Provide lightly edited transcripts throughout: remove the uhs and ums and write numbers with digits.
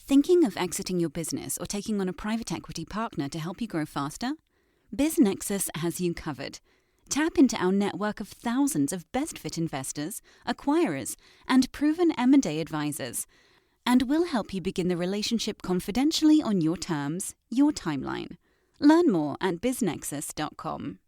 Thinking of exiting your business or taking on a private equity partner to help you grow faster? BizNexus has you covered. Tap into our network of thousands of best-fit investors, acquirers, and proven M&A advisors, and we'll help you begin the relationship confidentially on your terms, your timeline. Learn more at biznexus.com.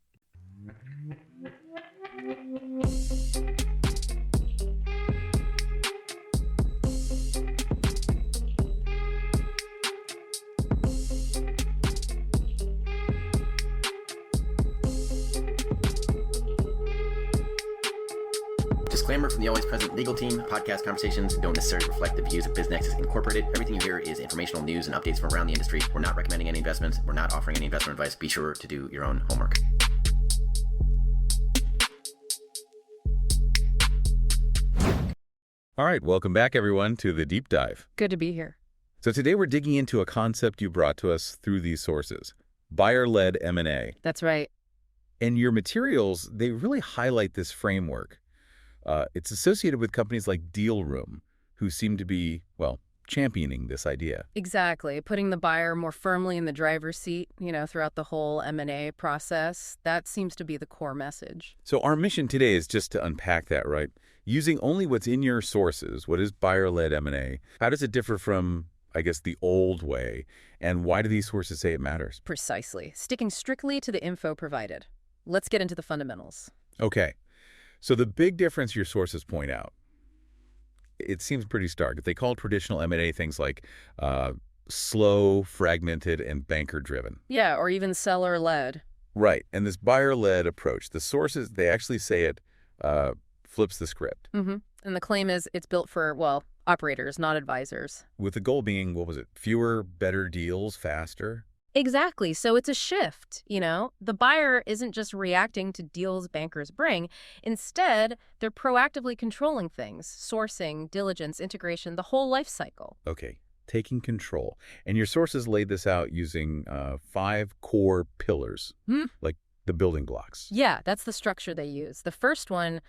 Disclaimer from the always present legal team. Podcast conversations don't necessarily reflect the views of BizNexus Incorporated. Everything you hear is informational news and updates from around the industry. We're not recommending any investments. We're not offering any investment advice. Be sure to do your own homework. All right, welcome back, everyone, to the Deep Dive. Good to be here. So today we're digging into a concept you brought to us through these sources, buyer-led M&A. That's right. And your materials, they really highlight this framework. It's associated with companies like DealRoom, who seem to be, well, championing this idea. Exactly. Putting the buyer more firmly in the driver's seat, throughout the whole M&A process. That seems to be the core message. So our mission today is just to unpack that, right? Using only what's in your sources, what is buyer-led M&A? How does it differ from, I guess, the old way? And why do these sources say it matters? Precisely. Sticking strictly to the info provided. Let's get into the fundamentals. Okay. So the big difference your sources point out, it seems pretty stark. If they call traditional M&A things like slow, fragmented, and banker-driven. Yeah, or even seller-led. Right. And this buyer-led approach, the sources, they actually say it flips the script. Mm-hmm. And the claim is it's built for, operators, not advisors. With the goal being, what was it, fewer, better deals, faster? Exactly. So it's a shift, The buyer isn't just reacting to deals bankers bring. Instead, they're proactively controlling things, sourcing, diligence, integration, the whole life cycle. Okay, taking control. And your sources laid this out using 5 core pillars, like the building blocks. Yeah, that's the structure they use. The first one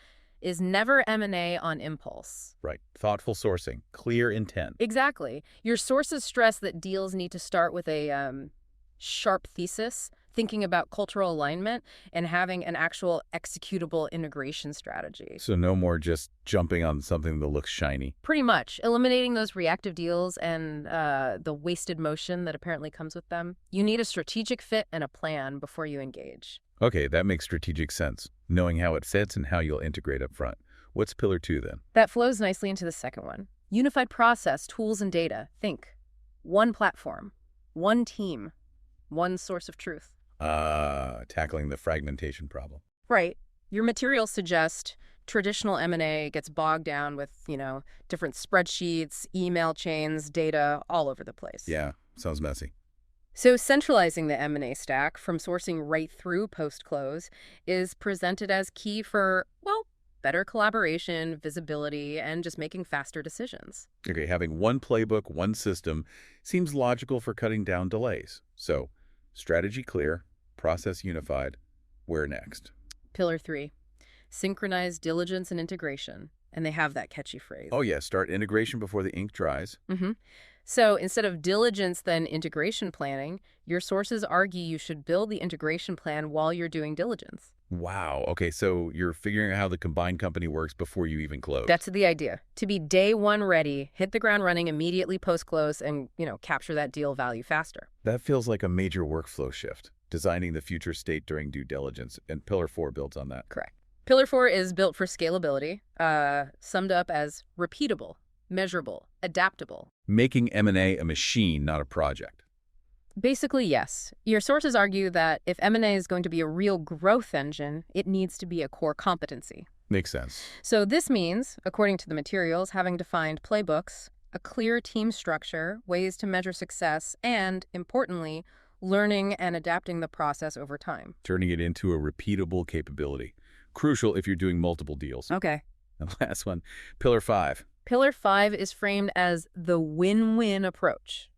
is never M&A on impulse. Right. Thoughtful sourcing, clear intent. Exactly. Your sources stress that deals need to start with a sharp thesis, thinking about cultural alignment, and having an actual executable integration strategy. So no more just jumping on something that looks shiny. Pretty much. Eliminating those reactive deals and the wasted motion that apparently comes with them. You need a strategic fit and a plan before you engage. Okay, that makes strategic sense, knowing how it fits and how you'll integrate up front. What's pillar 2 then? That flows nicely into the second one. Unified process, tools, and data. Think. One platform. One team. One source of truth. Tackling the fragmentation problem. Right. Your materials suggest traditional M&A gets bogged down with, different spreadsheets, email chains, data all over the place. Yeah, sounds messy. So centralizing the M&A stack from sourcing right through post-close is presented as key for, better collaboration, visibility, and just making faster decisions. Okay, having one playbook, one system seems logical for cutting down delays. So, strategy clear, process unified. Where next? Pillar 3, synchronize diligence and integration. And they have that catchy phrase. Oh yeah, start integration before the ink dries. Mm-hmm. So instead of diligence, then integration planning, your sources argue you should build the integration plan while you're doing diligence. Wow. Okay, so you're figuring out how the combined company works before you even close. That's the idea. To be day one ready, hit the ground running immediately post-close and, capture that deal value faster. That feels like a major workflow shift, designing the future state during due diligence, and Pillar 4 builds on that. Correct. Pillar 4 is built for scalability, summed up as repeatable, measurable, adaptable. Making M&A a machine, not a project. Basically, yes. Your sources argue that if M&A is going to be a real growth engine, it needs to be a core competency. Makes sense. So this means, according to the materials, having defined playbooks, a clear team structure, ways to measure success, and, importantly, learning and adapting the process over time. Turning it into a repeatable capability. Crucial if you're doing multiple deals. Okay. And last one, Pillar 5. Pillar 5 is framed as the win-win approach.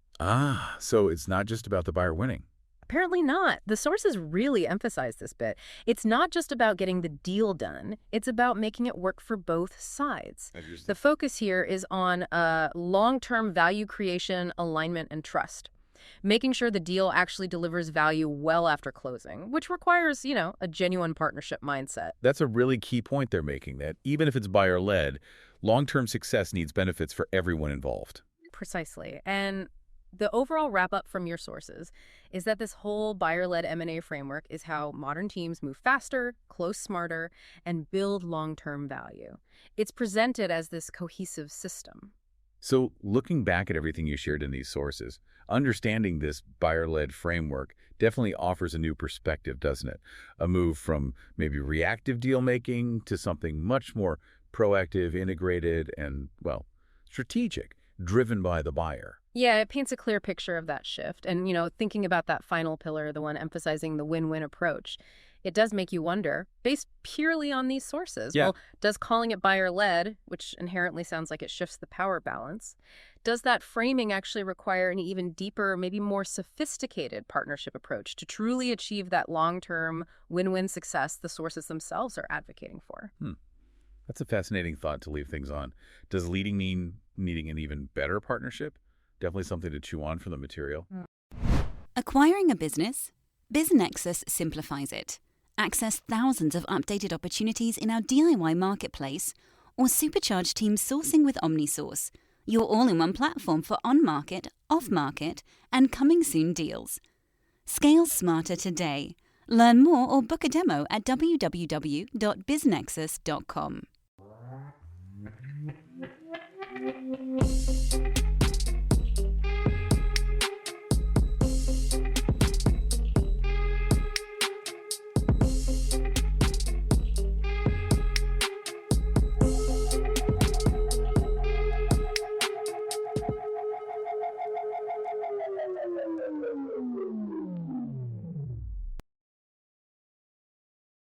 So it's not just about the buyer winning. Apparently not. The sources really emphasize this bit. It's not just about getting the deal done. It's about making it work for both sides. The focus here is on long-term value creation, alignment, and trust. Making sure the deal actually delivers value well after closing, which requires, a genuine partnership mindset. That's a really key point they're making, that even if it's buyer-led, long-term success needs benefits for everyone involved. Precisely. And the overall wrap-up from your sources is that this whole buyer-led M&A framework is how modern teams move faster, close smarter, and build long-term value. It's presented as this cohesive system. So looking back at everything you shared in these sources, understanding this buyer-led framework definitely offers a new perspective, doesn't it? A move from maybe reactive deal-making to something much more proactive, integrated, and, strategic, driven by the buyer. Yeah, it paints a clear picture of that shift. And, thinking about that final pillar, the one emphasizing the win-win approach, it does make you wonder, based purely on these sources, Yeah. Well, does calling it buyer-led, which inherently sounds like it shifts the power balance, does that framing actually require an even deeper, maybe more sophisticated partnership approach to truly achieve that long-term win-win success the sources themselves are advocating for? That's a fascinating thought to leave things on. Does leading mean needing an even better partnership? Definitely something to chew on from the material. Acquiring a business? BizNexus simplifies it. Access thousands of updated opportunities in our DIY marketplace or supercharge team sourcing with OmniSource, your all-in-one platform for on-market, off-market, and coming-soon deals. Scale smarter today. Learn more or book a demo at www.biznexus.com.